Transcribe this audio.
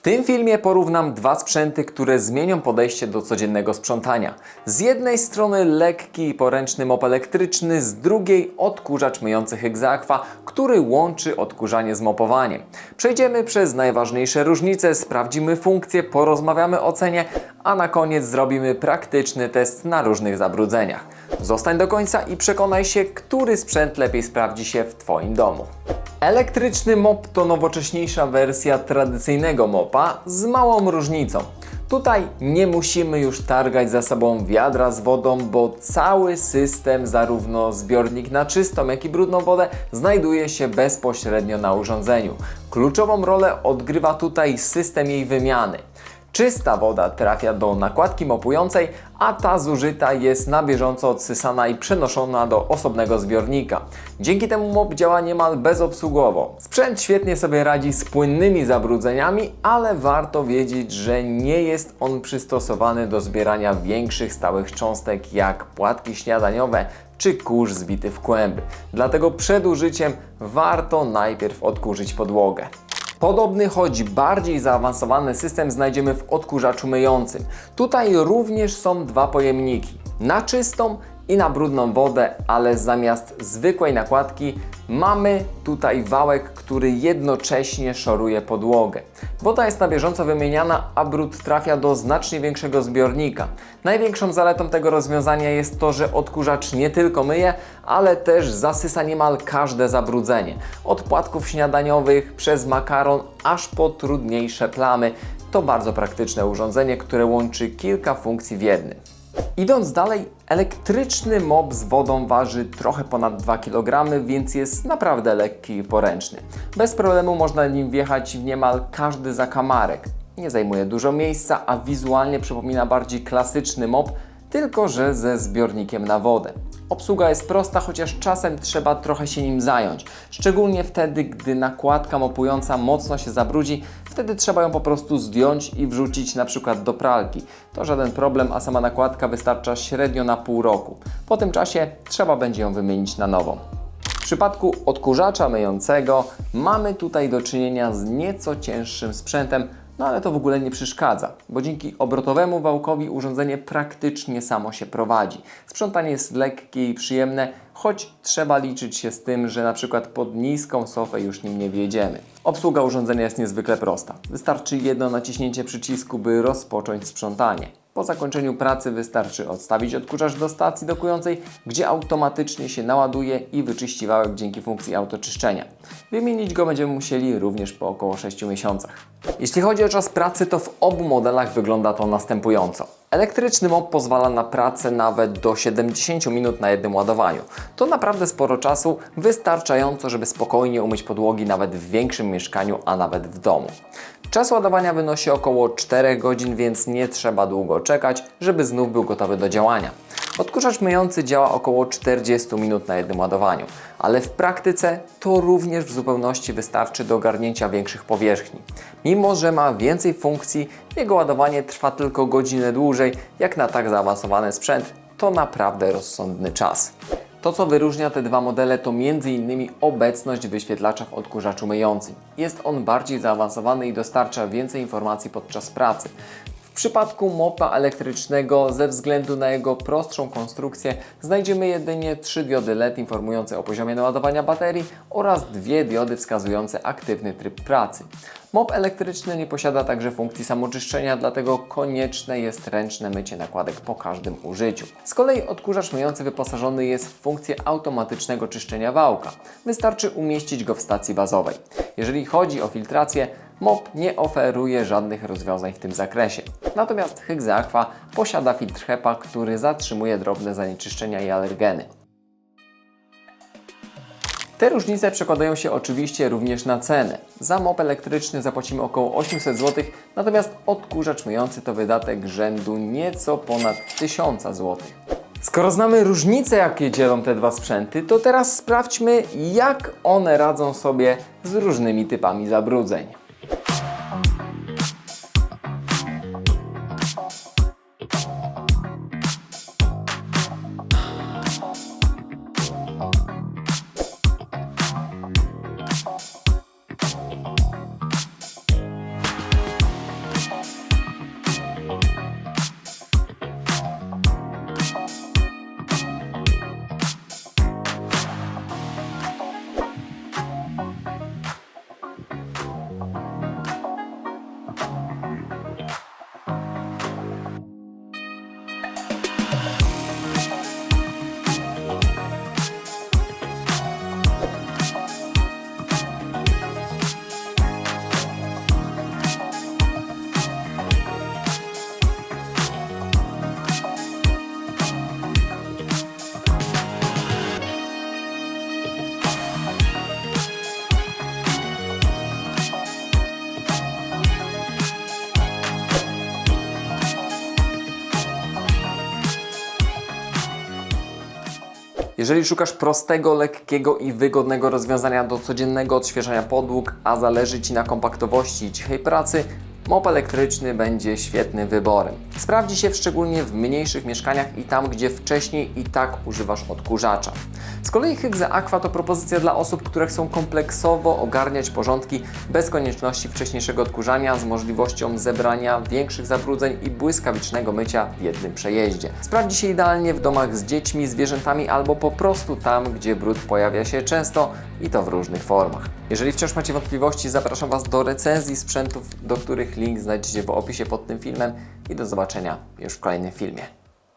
W tym filmie porównam dwa sprzęty, które zmienią podejście do codziennego sprzątania. Z jednej strony lekki i poręczny mop elektryczny, z drugiej odkurzacz myjący Hexaqua, który łączy odkurzanie z mopowaniem. Przejdziemy przez najważniejsze różnice, sprawdzimy funkcje, porozmawiamy o cenie, a na koniec zrobimy praktyczny test na różnych zabrudzeniach. Zostań do końca i przekonaj się, który sprzęt lepiej sprawdzi się w Twoim domu. Elektryczny mop to nowocześniejsza wersja tradycyjnego mopa z małą różnicą. Tutaj nie musimy już targać za sobą wiadra z wodą, bo cały system, zarówno zbiornik na czystą, jak i brudną wodę, znajduje się bezpośrednio na urządzeniu. Kluczową rolę odgrywa tutaj system jej wymiany. Czysta woda trafia do nakładki mopującej, a ta zużyta jest na bieżąco odsysana i przenoszona do osobnego zbiornika. Dzięki temu mop działa niemal bezobsługowo. Sprzęt świetnie sobie radzi z płynnymi zabrudzeniami, ale warto wiedzieć, że nie jest on przystosowany do zbierania większych stałych cząstek jak płatki śniadaniowe czy kurz zbity w kłęby. Dlatego przed użyciem warto najpierw odkurzyć podłogę. Podobny, choć bardziej zaawansowany system znajdziemy w odkurzaczu myjącym. Tutaj również są dwa pojemniki, na czystą i na brudną wodę, ale zamiast zwykłej nakładki mamy tutaj wałek, który jednocześnie szoruje podłogę. Woda jest na bieżąco wymieniana, a brud trafia do znacznie większego zbiornika. Największą zaletą tego rozwiązania jest to, że odkurzacz nie tylko myje, ale też zasysa niemal każde zabrudzenie. Od płatków śniadaniowych przez makaron aż po trudniejsze plamy. To bardzo praktyczne urządzenie, które łączy kilka funkcji w jednym. Idąc dalej, elektryczny mop z wodą waży trochę ponad 2 kg, więc jest naprawdę lekki i poręczny. Bez problemu można nim wjechać w niemal każdy zakamarek. Nie zajmuje dużo miejsca, a wizualnie przypomina bardziej klasyczny mop, tylko że ze zbiornikiem na wodę. Obsługa jest prosta, chociaż czasem trzeba trochę się nim zająć. Szczególnie wtedy, gdy nakładka mopująca mocno się zabrudzi, wtedy trzeba ją po prostu zdjąć i wrzucić na przykład do pralki. To żaden problem, a sama nakładka wystarcza średnio na pół roku. Po tym czasie trzeba będzie ją wymienić na nową. W przypadku odkurzacza myjącego mamy tutaj do czynienia z nieco cięższym sprzętem, no ale to w ogóle nie przeszkadza, bo dzięki obrotowemu wałkowi urządzenie praktycznie samo się prowadzi. Sprzątanie jest lekkie i przyjemne, choć trzeba liczyć się z tym, że na przykład pod niską sofę już nim nie wjedziemy. Obsługa urządzenia jest niezwykle prosta. Wystarczy jedno naciśnięcie przycisku, by rozpocząć sprzątanie. Po zakończeniu pracy wystarczy odstawić odkurzacz do stacji dokującej, gdzie automatycznie się naładuje i wyczyści wałek dzięki funkcji autoczyszczenia. Wymienić go będziemy musieli również po około 6 miesiącach. Jeśli chodzi o czas pracy, to w obu modelach wygląda to następująco. Elektryczny mop pozwala na pracę nawet do 70 minut na jednym ładowaniu. To naprawdę sporo czasu, wystarczająco, żeby spokojnie umyć podłogi nawet w większym mieszkaniu, a nawet w domu. Czas ładowania wynosi około 4 godzin, więc nie trzeba długo czekać, żeby znów był gotowy do działania. Odkurzacz myjący działa około 40 minut na jednym ładowaniu, ale w praktyce to również w zupełności wystarczy do ogarnięcia większych powierzchni. Mimo że ma więcej funkcji, jego ładowanie trwa tylko godzinę dłużej, jak na tak zaawansowany sprzęt, to naprawdę rozsądny czas. To, co wyróżnia te dwa modele, to m.in. obecność wyświetlacza w odkurzaczu myjącym. Jest on bardziej zaawansowany i dostarcza więcej informacji podczas pracy. W przypadku mopa elektrycznego, ze względu na jego prostszą konstrukcję, znajdziemy jedynie 3 diody LED informujące o poziomie naładowania baterii oraz 2 diody wskazujące aktywny tryb pracy. Mop elektryczny nie posiada także funkcji samoczyszczenia, dlatego konieczne jest ręczne mycie nakładek po każdym użyciu. Z kolei odkurzacz myjący wyposażony jest w funkcję automatycznego czyszczenia wałka. Wystarczy umieścić go w stacji bazowej. Jeżeli chodzi o filtrację, mop nie oferuje żadnych rozwiązań w tym zakresie. Natomiast Hexaqua posiada filtr HEPA, który zatrzymuje drobne zanieczyszczenia i alergeny. Te różnice przekładają się oczywiście również na cenę. Za mop elektryczny zapłacimy około 800 zł, natomiast odkurzacz myjący to wydatek rzędu nieco ponad 1000 zł. Skoro znamy różnice, jakie dzielą te dwa sprzęty, to teraz sprawdźmy, jak one radzą sobie z różnymi typami zabrudzeń. Jeżeli szukasz prostego, lekkiego i wygodnego rozwiązania do codziennego odświeżania podłóg, a zależy Ci na kompaktowości i cichej pracy, mop elektryczny będzie świetnym wyborem. Sprawdzi się szczególnie w mniejszych mieszkaniach i tam, gdzie wcześniej i tak używasz odkurzacza. Z kolei Hygge Aqua to propozycja dla osób, które chcą kompleksowo ogarniać porządki bez konieczności wcześniejszego odkurzania, z możliwością zebrania większych zabrudzeń i błyskawicznego mycia w jednym przejeździe. Sprawdzi się idealnie w domach z dziećmi, zwierzętami albo po prostu tam, gdzie brud pojawia się często i to w różnych formach. Jeżeli wciąż macie wątpliwości, zapraszam Was do recenzji sprzętów, do których link znajdziecie w opisie pod tym filmem i do zobaczenia już w kolejnym filmie.